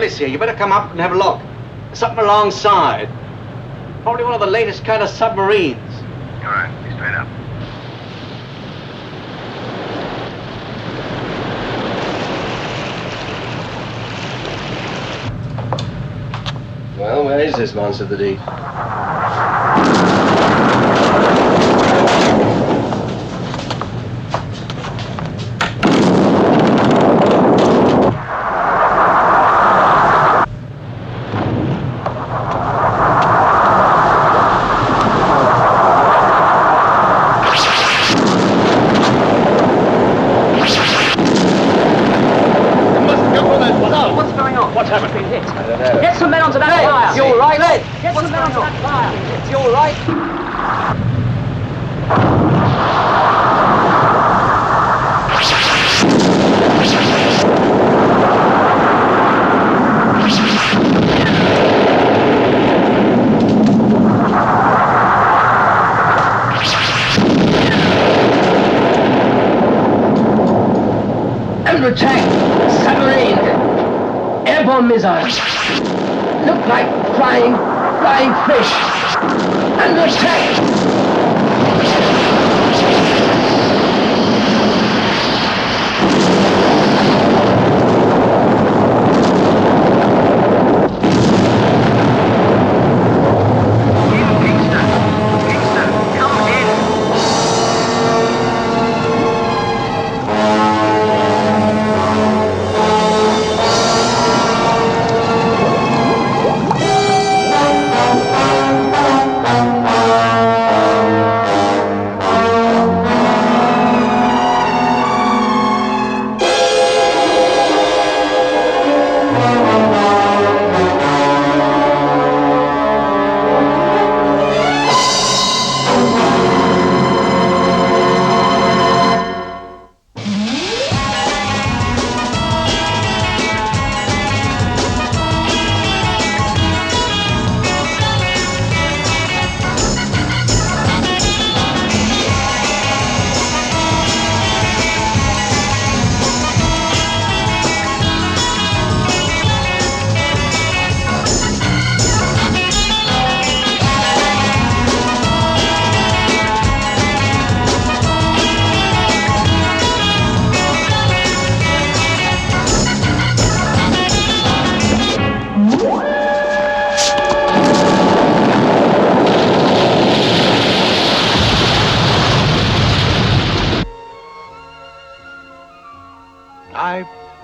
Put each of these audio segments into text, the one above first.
Curtis here. You better come up and have a look. There's something alongside. Probably one of the latest kind of submarines. All right, be straight up. Well, where is this monster of the deep? Get some men onto that fire! You all right? Get some men onto that fire! You all right? Under attack! Submarine! Airborne missiles! Look like flying fish! Under attack!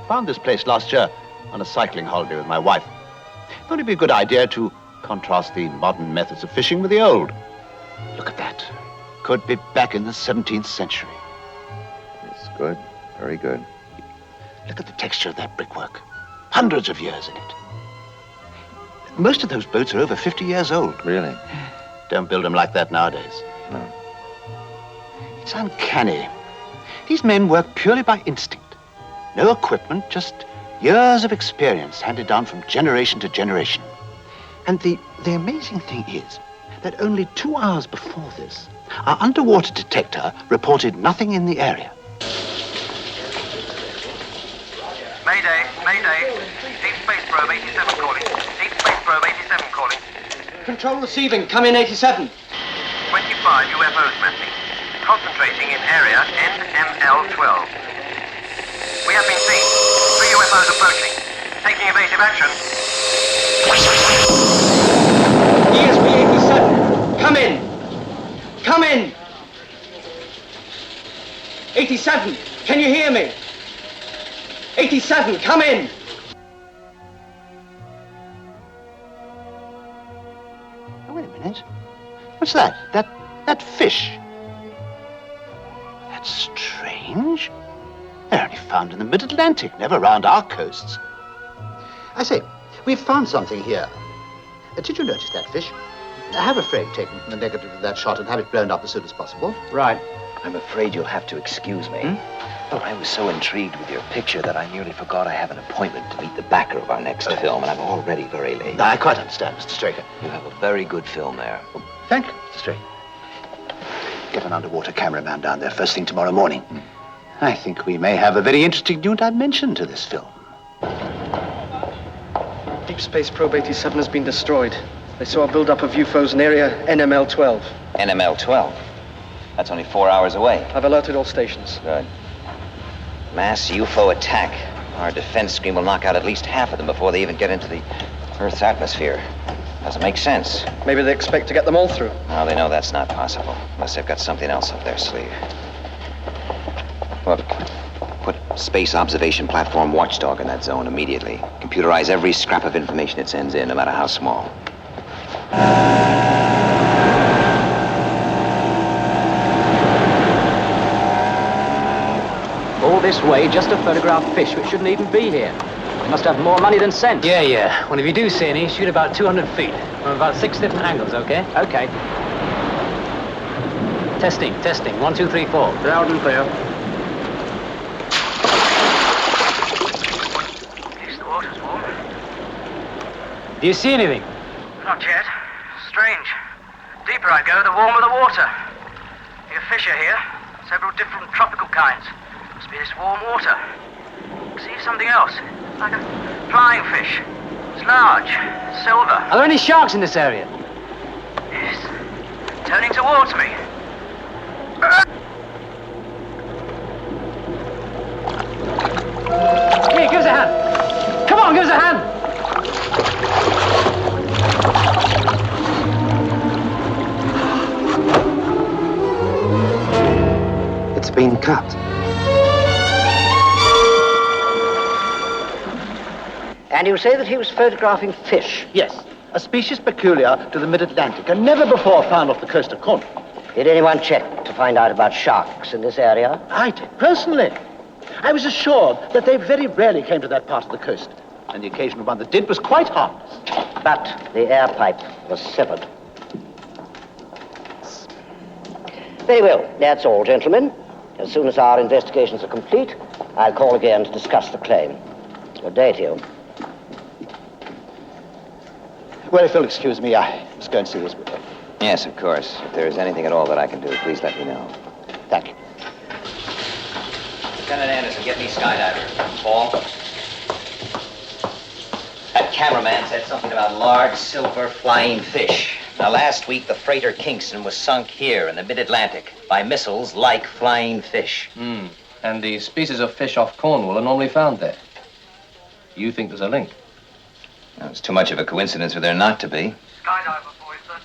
Found this place last year on a cycling holiday with my wife. Thought it'd be a good idea to contrast the modern methods of fishing with the old. Look at that. Could be back in the 17th century. It's good. Very good. Look at the texture of that brickwork. Hundreds of years in it. Most of those boats are over 50 years old. Really? Don't build them like that nowadays. No. It's uncanny. These men work purely by instinct. No equipment, just years of experience handed down from generation to generation. And the amazing thing is that only 2 hours before this, our underwater detector reported nothing in the area. Mayday, Mayday. Deep Space Probe 87 calling. Deep Space Probe 87 calling. Control receiving. Come in, 87. 25 UFOs mapping. Concentrating in area NML12. We have been seen. 3 UFOs approaching. Taking evasive action. ESP 87. Come in. Come in. 87. Can you hear me? 87. Come in. Oh, wait a minute. What's that? That fish. That's strange. They're only found in the mid-Atlantic, never around our coasts. I say, we've found something here. Did you notice that fish? Have a frame taken from the negative of that shot and have it blown up as soon as possible. Right. I'm afraid you'll have to excuse me. But I was so intrigued with your picture that I nearly forgot I have an appointment to meet the backer of our next film, and I'm already very late. I quite understand, Mr. Straker. You have a very good film there. Thank you, Mr. Straker. Get an underwater cameraman down there first thing tomorrow morning. I think we may have a very interesting new dimension to this film. Deep Space Probe 87 has been destroyed. They saw a build-up of UFOs in area NML-12. NML-12? That's only 4 hours away. I've alerted all stations. Good. Mass UFO attack. Our defense screen will knock out at least half of them before they even get into the Earth's atmosphere. Doesn't make sense. Maybe they expect to get them all through. Well, they know that's not possible, unless they've got something else up their sleeve. Look, put Space Observation Platform Watchdog in that zone immediately. Computerize every scrap of information it sends in, no matter how small. All this way just to photograph fish which shouldn't even be here. They must have more money than sense. Yeah. Well, if you do see any, shoot about 200 feet from about 6 different angles, okay? Okay. Testing. 1, 2, 3, 4. Loud and clear. At least the water's warm. Do you see anything? Not yet. Strange. Deeper I go, the warmer the water. Your fish are here. Several different tropical kinds. Must be this warm water. See something else. Like a flying fish. It's large. Silver. Are there any sharks in this area? Yes. Turning towards me. Here, give us a hand. Come on, give us a hand. It's been cut. And you say that he was photographing fish? Yes, a species peculiar to the mid-Atlantic and never before found off the coast of Cornwall. Did anyone check to find out about sharks in this area? I did, personally. I was assured that they very rarely came to that part of the coast, and the occasional one that did was quite harmless. But the air pipe was severed. Very well, that's all, gentlemen. As soon as our investigations are complete, I'll call again to discuss the claim. Good day to you. Well, if you'll excuse me, I must go and see this with her. Yes, of course. If there is anything at all that I can do, please let me know. Thank you. Lieutenant Anderson, get me Skydiver. Paul? That cameraman said something about large silver flying fish. Now, last week, the freighter Kingston was sunk here in the mid-Atlantic by missiles like flying fish. And the species of fish off Cornwall are normally found there. You think there's a link? Now, it's too much of a coincidence for there not to be. Skydiver boys, sir.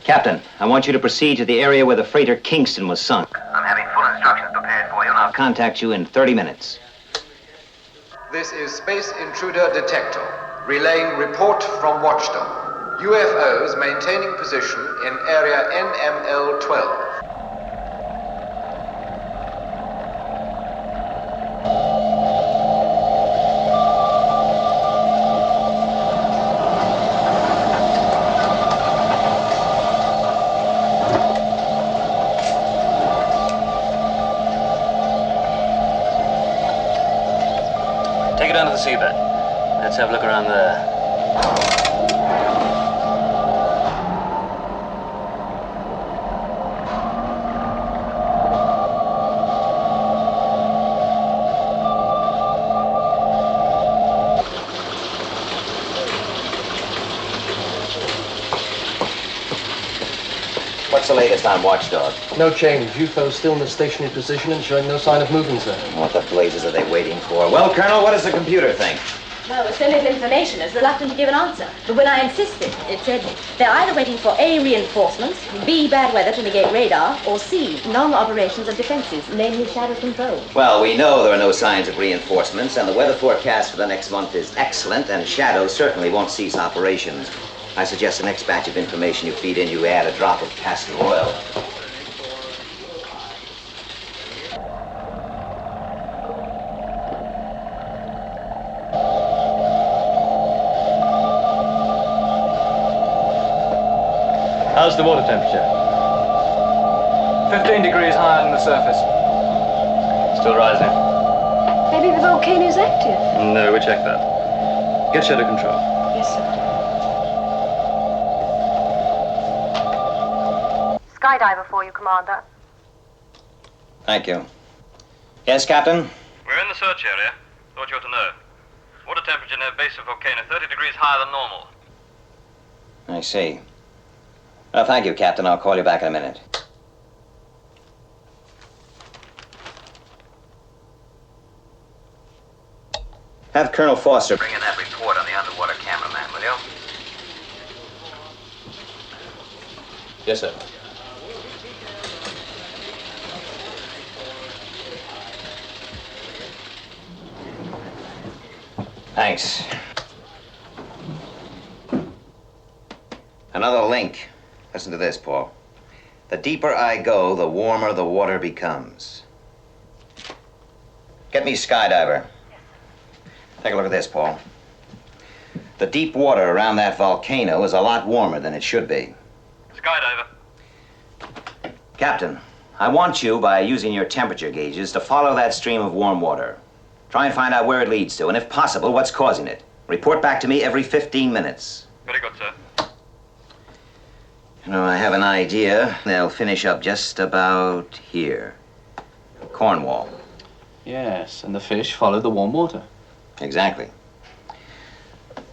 Captain, I want you to proceed to the area where the freighter Kingston was sunk. I'm having full instructions prepared for you, and I'll contact you in 30 minutes. This is Space Intruder Detector, relaying report from Watchdog. UFOs maintaining position in area NML-12. Take it down to the seabed. Let's have a look around there. What's the latest on Watchdog? No change. UFO's still in the stationary position and showing no sign of movement, sir. What the blazes are they waiting for? Well, Colonel, what does the computer think? Well, with so little information, it's reluctant to give an answer. But when I insisted, it said they're either waiting for A, reinforcements, B, bad weather to negate radar, or C, long operations of defenses, namely shadow control. Well, we know there are no signs of reinforcements, and the weather forecast for the next month is excellent, and Shadow certainly won't cease operations. I suggest the next batch of information you feed in, you add a drop of castor oil. How's the water temperature? 15 degrees higher than the surface. Still rising. Maybe the volcano's active. No, we checked that. Get shadow control. Yes, sir. Skydiver for you, Commander. Thank you. Yes, Captain? We're in the search area. Thought you ought to know. the base of volcano, 30 degrees higher than normal. I see. Well, thank you, Captain. I'll call you back in a minute. Have Colonel Foster bring in that report on the underwater cameraman, will you? Yes, sir. Thanks. Another link. Listen to this, Paul. The deeper I go, the warmer the water becomes. Get me Skydiver. Take a look at this, Paul. The deep water around that volcano is a lot warmer than it should be. Skydiver. Captain, I want you, by using your temperature gauges, to follow that stream of warm water. Try and find out where it leads to, and if possible, what's causing it. Report back to me every 15 minutes. Very good, sir. You know, I have an idea. They'll finish up just about here. Cornwall. Yes, and the fish follow the warm water. Exactly.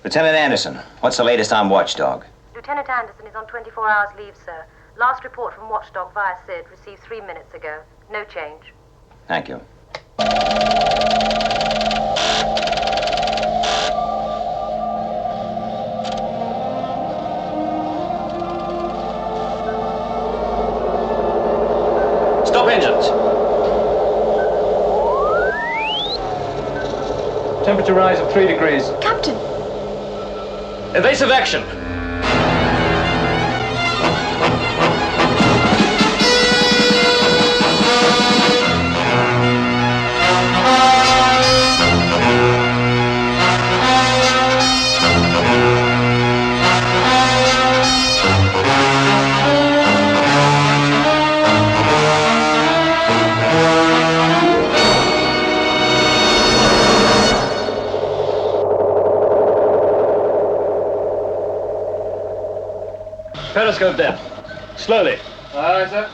Lieutenant Anderson, what's the latest on Watchdog? Lieutenant Anderson is on 24 hours leave, sir. Last report from Watchdog via SID received 3 minutes ago. No change. Thank you. Stop engines. Temperature rise of 3 degrees. Captain! Evasive action. Periscope depth. Slowly. Aye, sir.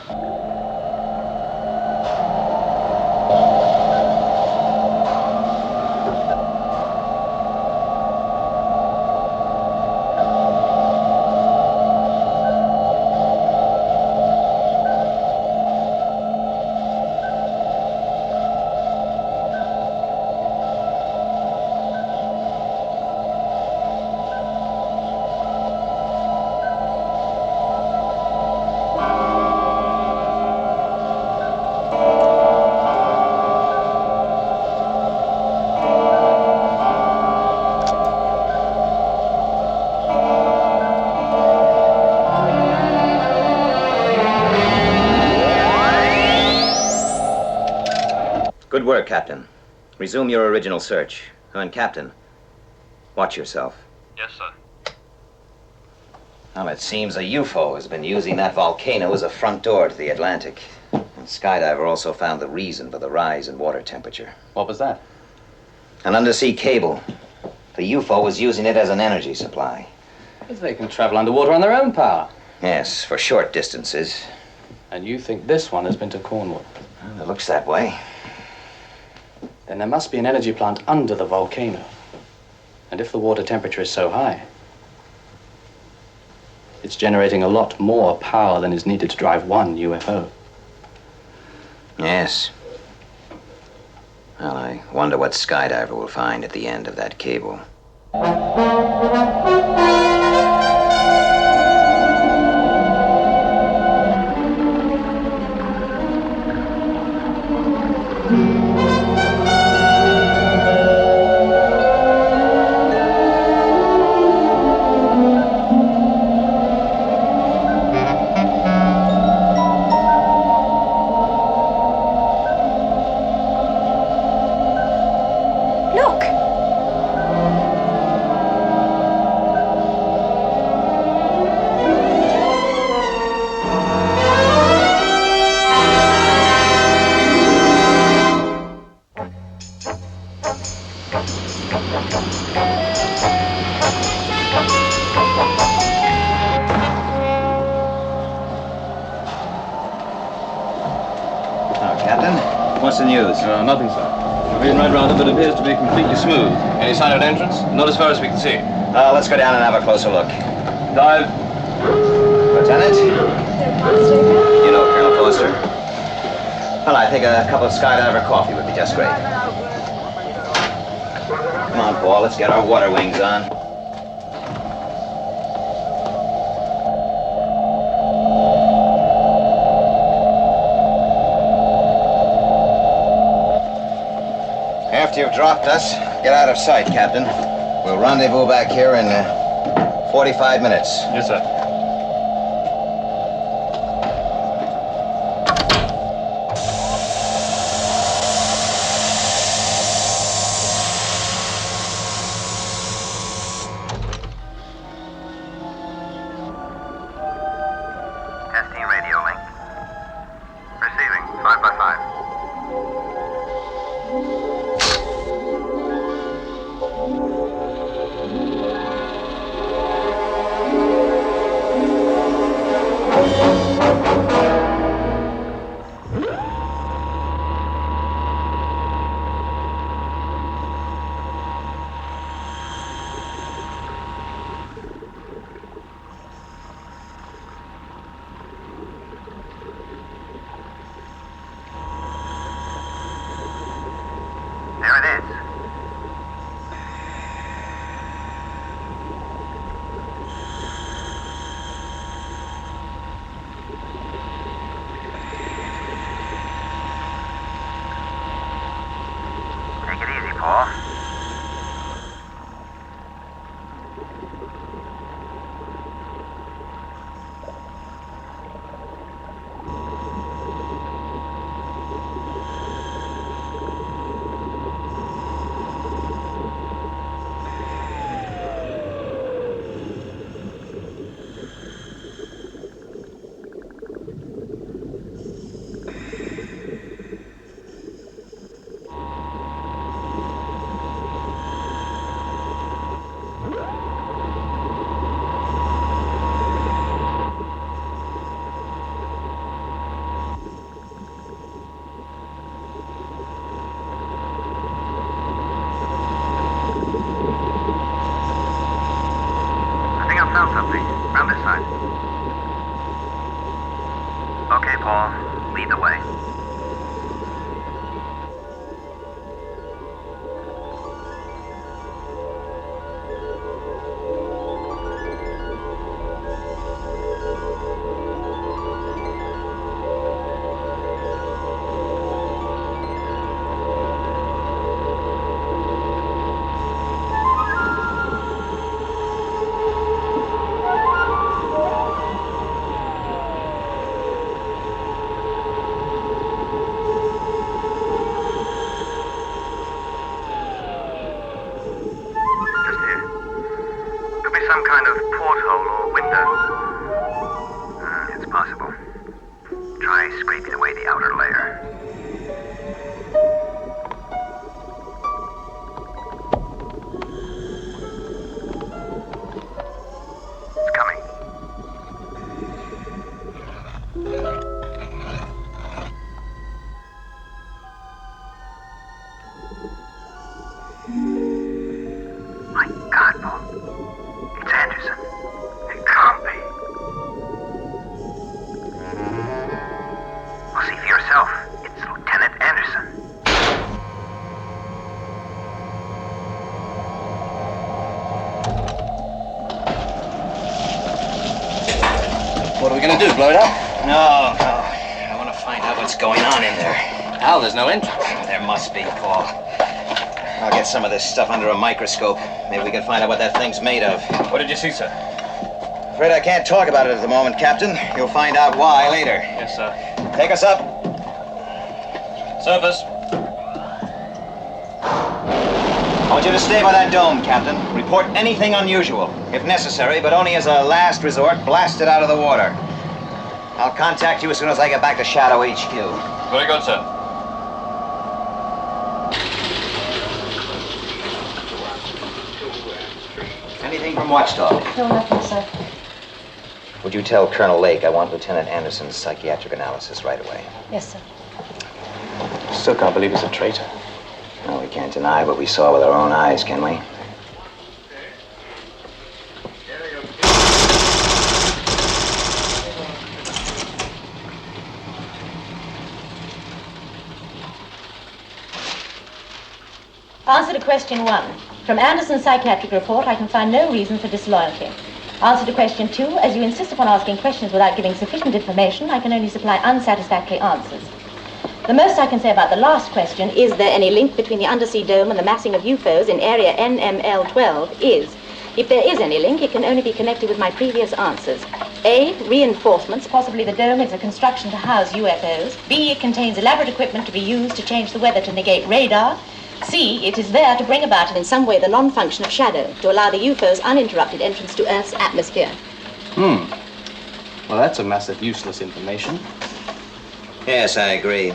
Good work, Captain. Resume your original search. Oh, and Captain, watch yourself. Yes, sir. Well, it seems a UFO has been using that volcano as a front door to the Atlantic. And Skydiver also found the reason for the rise in water temperature. What was that? An undersea cable. The UFO was using it as an energy supply. Because they can travel underwater on their own power. Yes, for short distances. And you think this one has been to Cornwall? Well, it looks that way. Then there must be an energy plant under the volcano. And if the water temperature is so high, it's generating a lot more power than is needed to drive one UFO. Yes. Well, I wonder what Skydiver will find at the end of that cable. Captain, what's the news? Nothing, sir. I've been right round it, but it appears to be completely smooth. Any sign of an entrance? Not as far as we can see. Let's go down and have a closer look. Dive. Lieutenant? You know Colonel Foster. Well, I think a cup of Skydiver coffee would be just great. Come on, Paul, let's get our water wings on. After you've dropped us, get out of sight, Captain. We'll rendezvous back here in 45 minutes. Yes, sir. Testing radio link. Receiving 5x5. There it is. Take it easy, Paul. Found something. Round this side. Okay, Paul. Lead the way. Some kind of porthole or window. It's possible. Try scraping away the outer layer. It's coming. My God, Paul. It's Anderson. It can't be. Well, see for yourself. It's Lieutenant Anderson. What are we going to do, blow it up? No. I want to find out what's going on in there. Al, there's no entrance. There must be, Paul. I'll get some of this stuff under a microscope. Maybe we can find out what that thing's made of. What did you see, sir? Afraid I can't talk about it at the moment, Captain. You'll find out why later. Yes, sir. Take us up. Surface. I want you to stay by that dome, Captain. Report anything unusual. If necessary, but only as a last resort, blast it out of the water. I'll contact you as soon as I get back to Shadow HQ. Very good, sir. Anything from Watchdog? No, nothing, sir. Would you tell Colonel Lake I want Lieutenant Anderson's psychiatric analysis right away? Yes, sir. Still can't believe he's a traitor. can't deny what we saw with our own eyes, can we? Answer to question 1. From Anderson's psychiatric report, I can find no reason for disloyalty. Answer to question 2. As you insist upon asking questions without giving sufficient information, I can only supply unsatisfactory answers. The most I can say about the last question, is there any link between the undersea dome and the massing of UFOs in area NML12, is, if there is any link, it can only be connected with my previous answers. A, reinforcements, possibly the dome is a construction to house UFOs. B, it contains elaborate equipment to be used to change the weather to negate radar. C, it is there to bring about in some way the non-function of shadow, to allow the UFO's uninterrupted entrance to Earth's atmosphere. Well, that's a mass of useless information. Yes, I agree.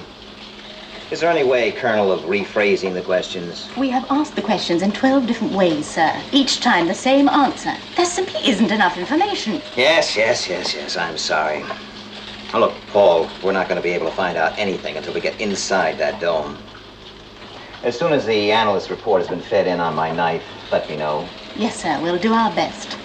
Is there any way, Colonel, of rephrasing the questions? We have asked the questions in 12 different ways, sir. Each time the same answer. There simply isn't enough information. Yes, I'm sorry. Now, look, Paul, we're not going to be able to find out anything until we get inside that dome. As soon as the analyst's report has been fed in on my knife, let me know. Yes, sir. We'll do our best.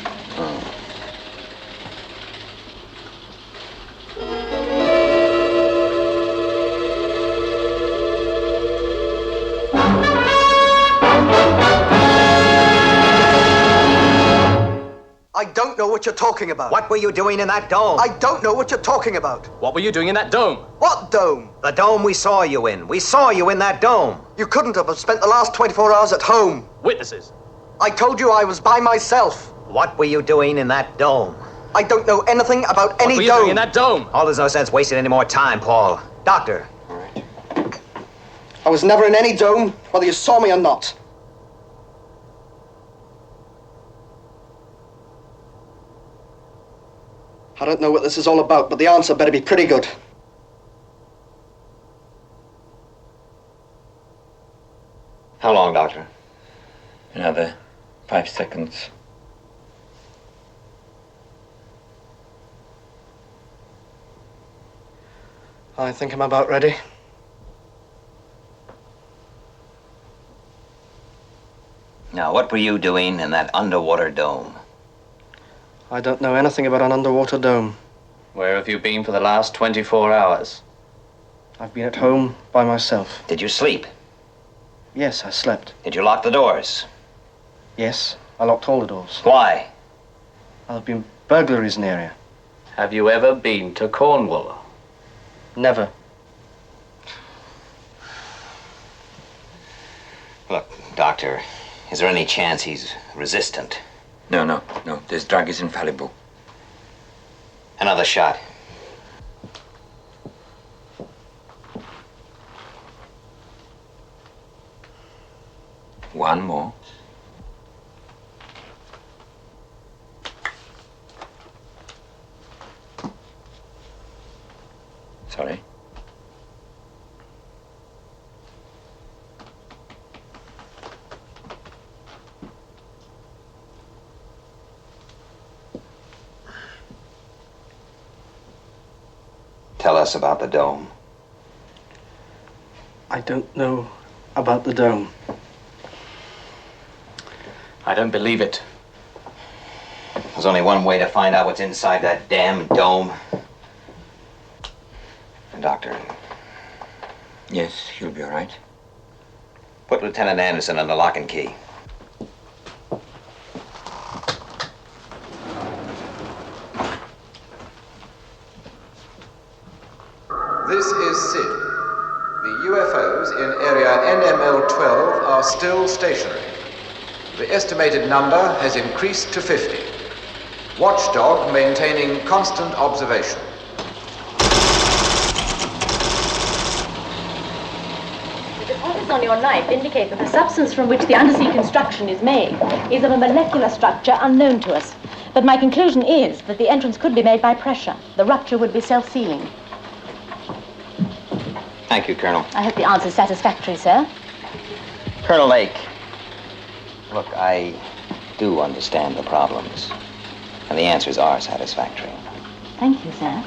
I don't know what you're talking about. What were you doing in that dome? I don't know what you're talking about. What were you doing in that dome? What dome? The dome we saw you in. We saw you in that dome. You couldn't have spent the last 24 hours at home. Witnesses. I told you I was by myself. What were you doing in that dome? I don't know anything about any What were you dome. doing in that dome? Oh, there's no sense wasting any more time, Paul. Doctor. All right. I was never in any dome, whether you saw me or not. I don't know what this is all about, but the answer better be pretty good. How long, Doctor? Another 5 seconds. I think I'm about ready. Now, what were you doing in that underwater dome? I don't know anything about an underwater dome. Where have you been for the last 24 hours? I've been at home by myself. Did you sleep? Yes, I slept. Did you lock the doors? Yes, I locked all the doors. Why? There have been burglaries in the area. Have you ever been to Cornwall? Never. Look, Doctor, is there any chance he's resistant? No. This drug is infallible. Another shot. One more. Sorry. Tell us about the dome. I don't know about the dome. I don't believe it. There's only one way to find out what's inside that damn dome. Doctor. Yes, he'll be all right. Put Lieutenant Anderson on the lock and key. This is Sid. The UFOs in area NML12 are still stationary. The estimated number has increased to 50. Watchdog maintaining constant observation. The deposits on your knife indicate that the substance from which the undersea construction is made is of a molecular structure unknown to us. But my conclusion is that the entrance could be made by pressure. The rupture would be self-sealing. Thank you, Colonel. I hope the answer is satisfactory, sir. Colonel Lake, look, I do understand the problems, and the answers are satisfactory. Thank you, sir.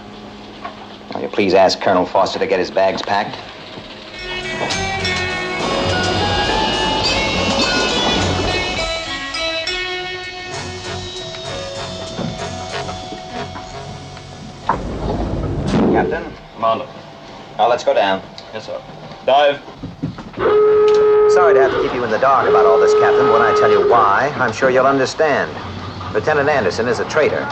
Will you please ask Colonel Foster to get his bags packed? Commander. Now, let's go down. Yes, sir. Dive. Sorry to have to keep you in the dark about all this, Captain. When I tell you why, I'm sure you'll understand. Lieutenant Anderson is a traitor.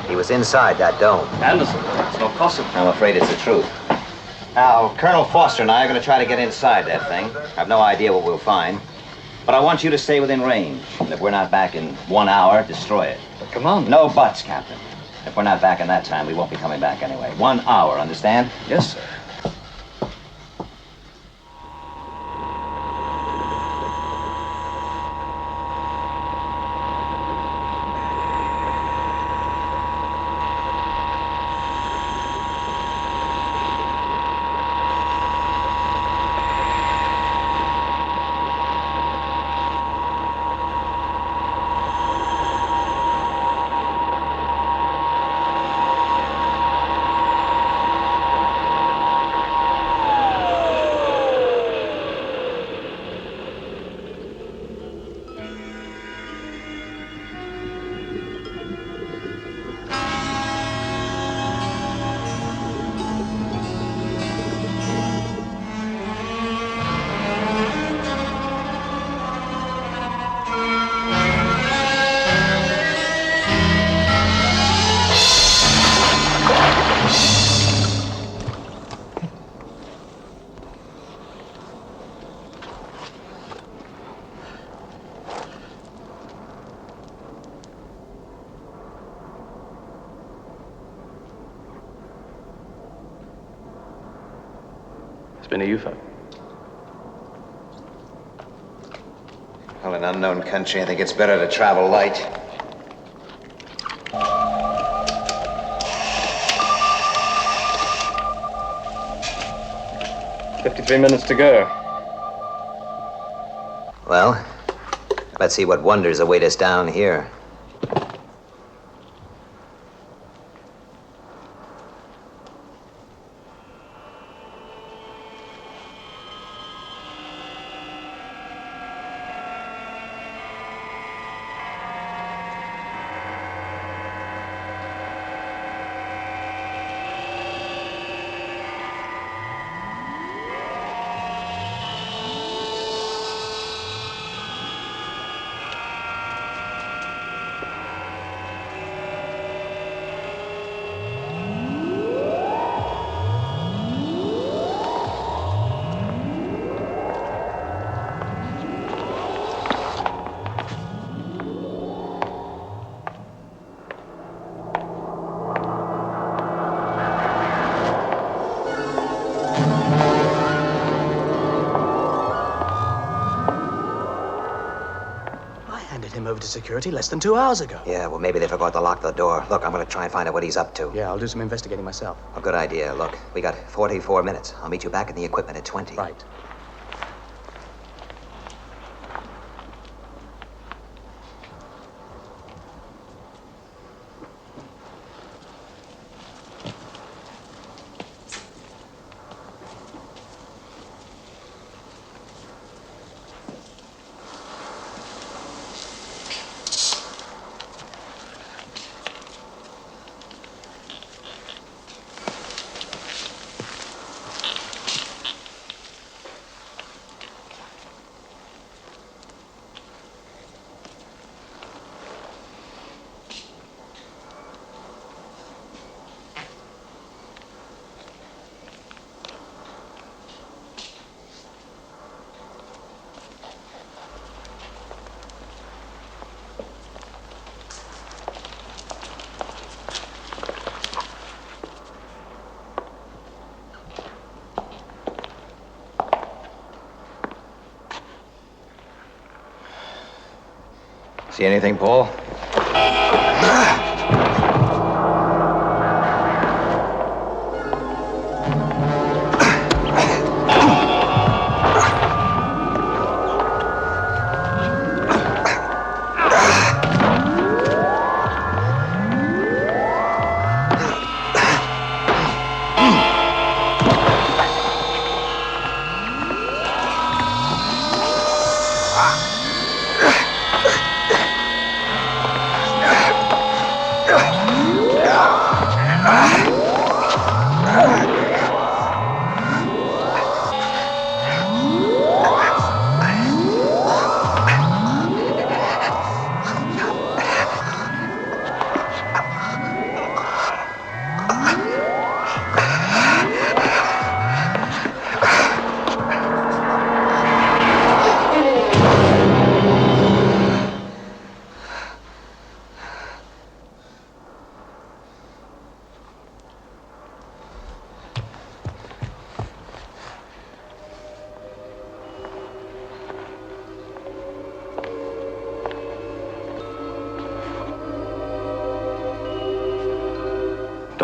He was inside that dome. Anderson? It's not possible. I'm afraid it's the truth. Now, Colonel Foster and I are going to try to get inside that thing. I have no idea what we'll find. But I want you to stay within range. And if we're not back in 1 hour, destroy it. But, Commander... No buts, Captain. If we're not back in that time, we won't be coming back anyway. 1 hour, understand? Yes, sir. It's been a UFO. Well, in unknown country, I think it's better to travel light. $53 minutes to go. Well, let's see what wonders await us down here. Over to security less than 2 hours ago. Yeah, well, maybe they forgot to lock the door. Look, I'm going to try and find out what he's up to. Yeah, I'll do some investigating myself. A good idea. Look, we got 44 minutes. I'll meet you back in the equipment at 20. Right. See anything, Paul?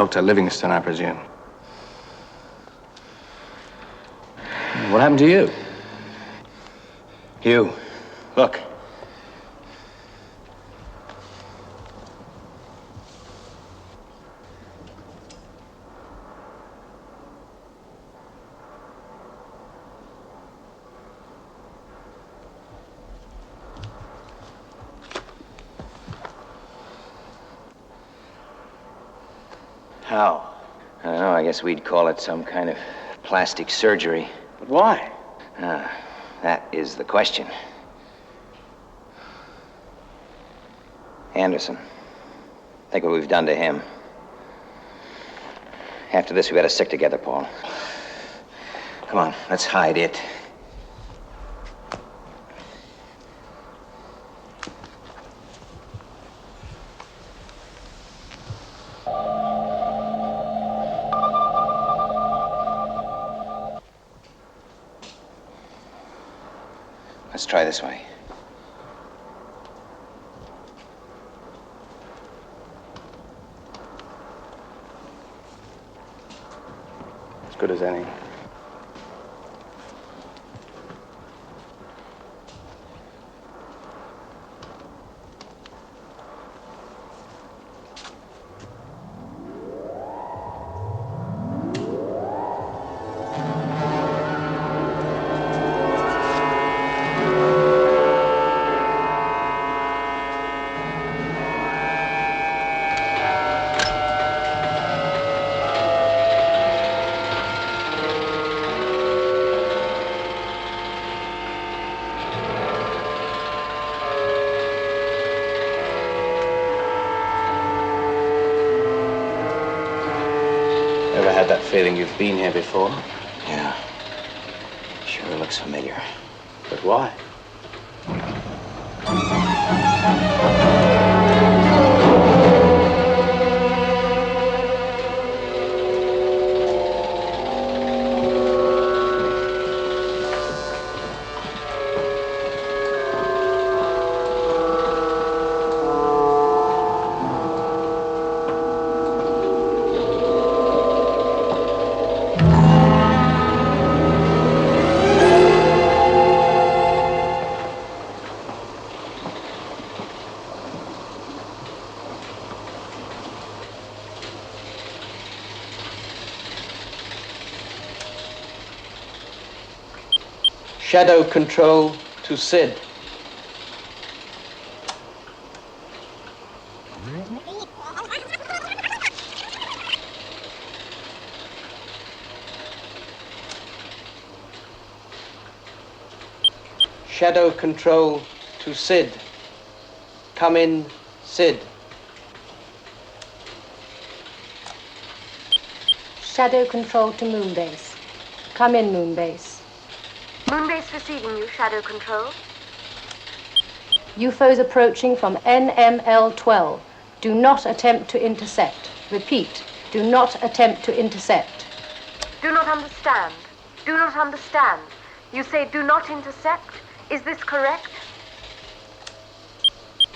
Dr. Livingston, I presume. What happened to you? Hugh, look. How? I don't know, I guess we'd call it some kind of plastic surgery. But why? That is the question. Anderson. Think what we've done to him. After this, we better stick together, Paul. Come on, let's hide it. Let's try this way. As good as any. Ever had that feeling you've been here before? Yeah. Sure looks familiar. But why? Shadow control to Sid. Shadow control to Sid. Come in, Sid. Shadow control to Moonbase. Come in, Moonbase. Moonbase receiving you, Shadow Control. UFOs approaching from NML-12. Do not attempt to intercept. Repeat, do not attempt to intercept. Do not understand. Do not understand. You say do not intercept? Is this correct?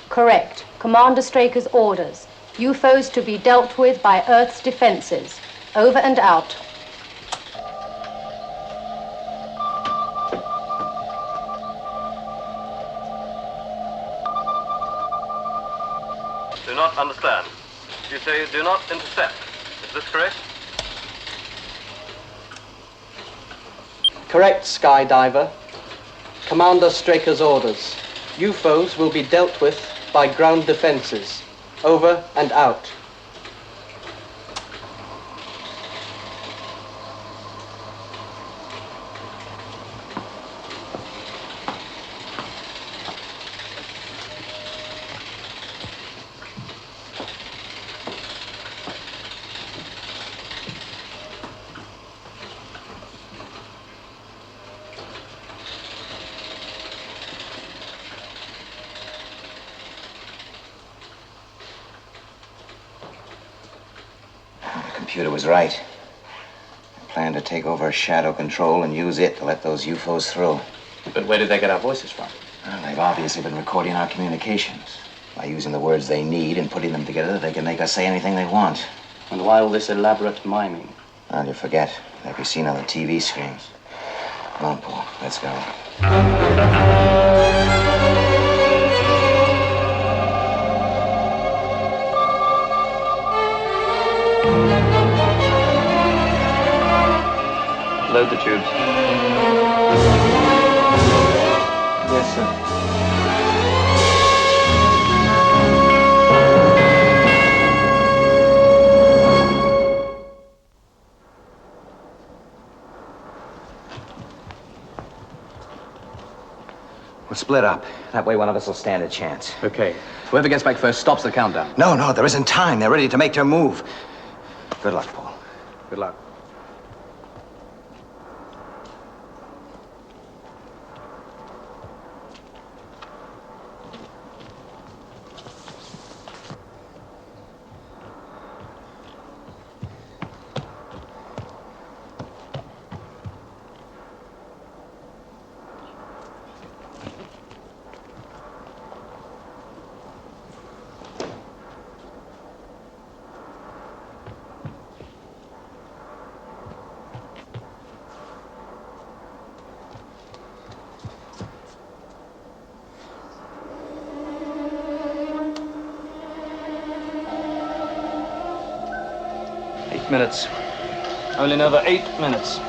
Correct. Commander Straker's orders. UFOs to be dealt with by Earth's defenses. Over and out. Do not understand. You say do not intercept. Is this correct? Correct, Skydiver. Commander Straker's orders. UFOs will be dealt with by ground defenses. Over and out. The computer was right. I planned to take over Shadow Control and use it to let those UFOs through. But where did they get our voices from? Well, they've obviously been recording our communications. By using the words they need and putting them together, they can make us say anything they want. And why all this elaborate miming? Well, you forget. They'll be seen on the TV screens. Come on, Paul. Let's go. Load the tubes. Yes, sir. We'll split up. That way one of us will stand a chance. Okay. Whoever gets back first stops the countdown. No, there isn't time. They're ready to make their move. Good luck, Paul. Good luck. Minutes. Only another 8 minutes.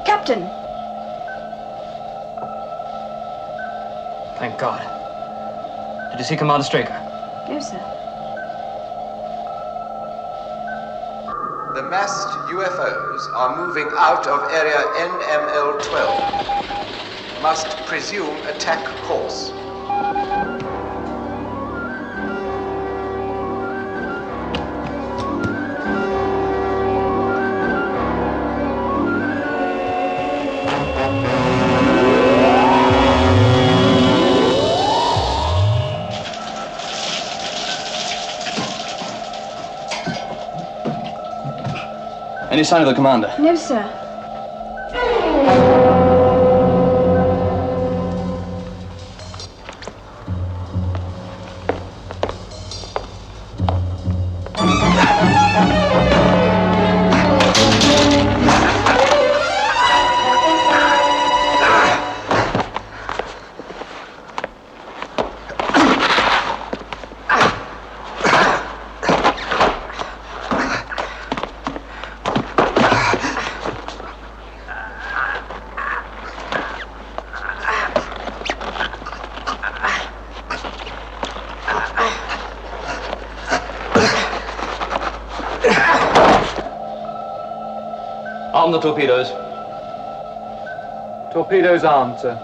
Captain! Thank God. Did you see Commander Straker? No, sir. The massed UFOs are moving out of area NML-12. Must presume attack course. Any sign of the commander? No, sir. Arm the torpedoes. Torpedoes armed, sir.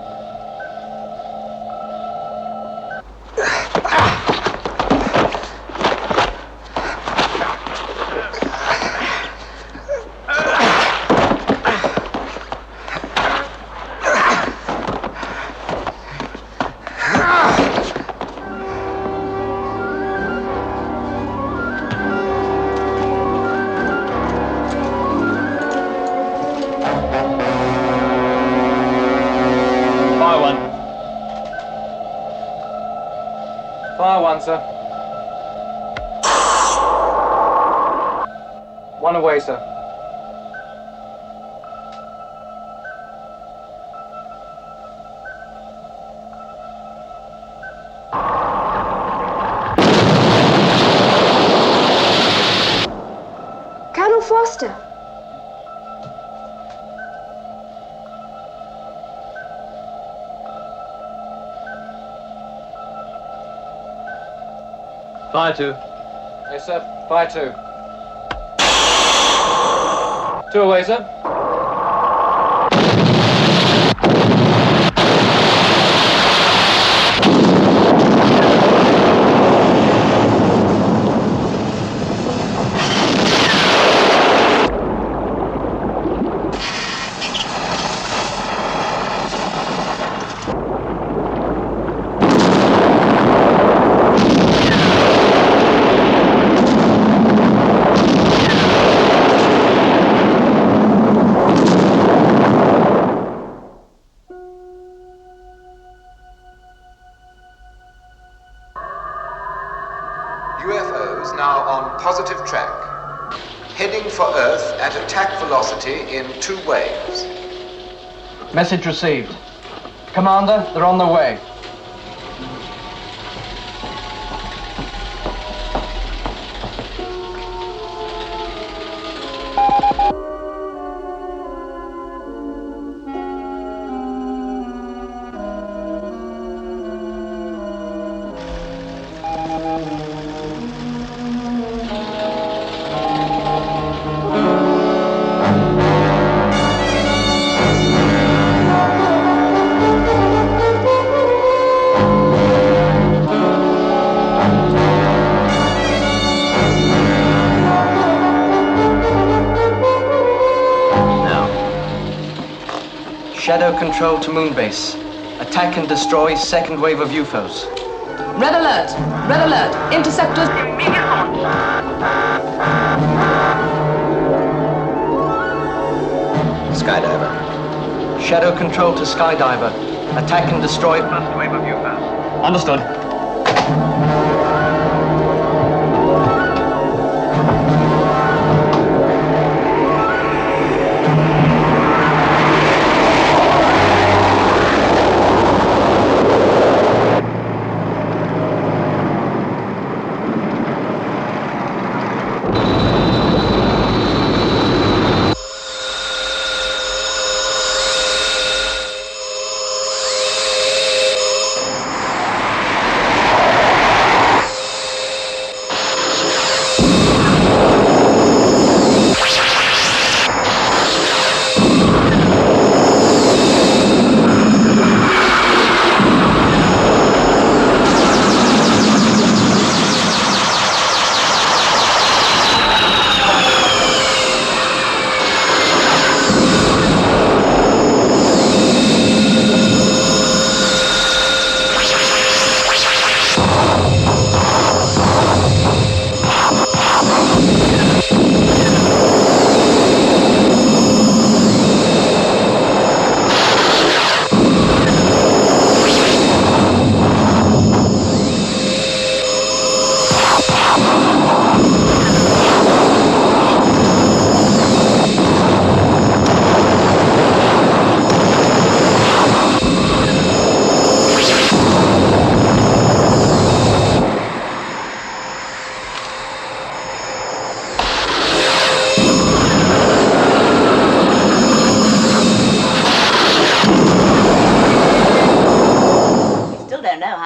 Fire one, sir. One away, sir. Colonel Foster. Fire two. Yes, sir. Fire two. Two away, sir. heading for Earth at attack velocity in 2 waves. Message received. Commander, they're on their way. Shadow control to moon base. Attack and destroy second wave of UFOs. Red alert! Red alert! Interceptors immediate launch! Skydiver. Shadow control to Skydiver. Attack and destroy first wave of UFOs. Understood.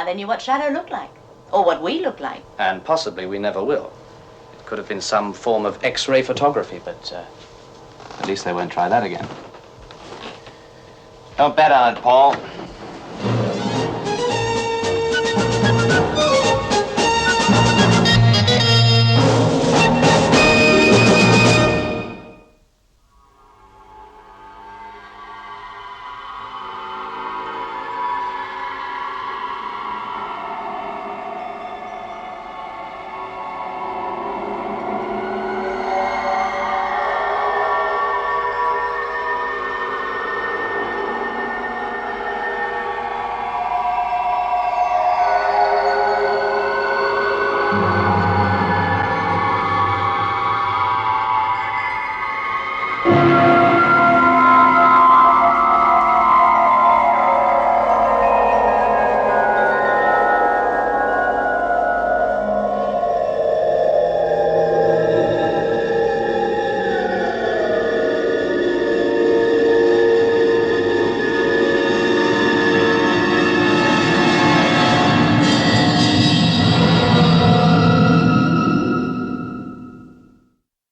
They knew what Shadow looked like, or what we look like. And possibly we never will. It could have been some form of X-ray photography, but at least they won't try that again. Don't bet on it, Paul.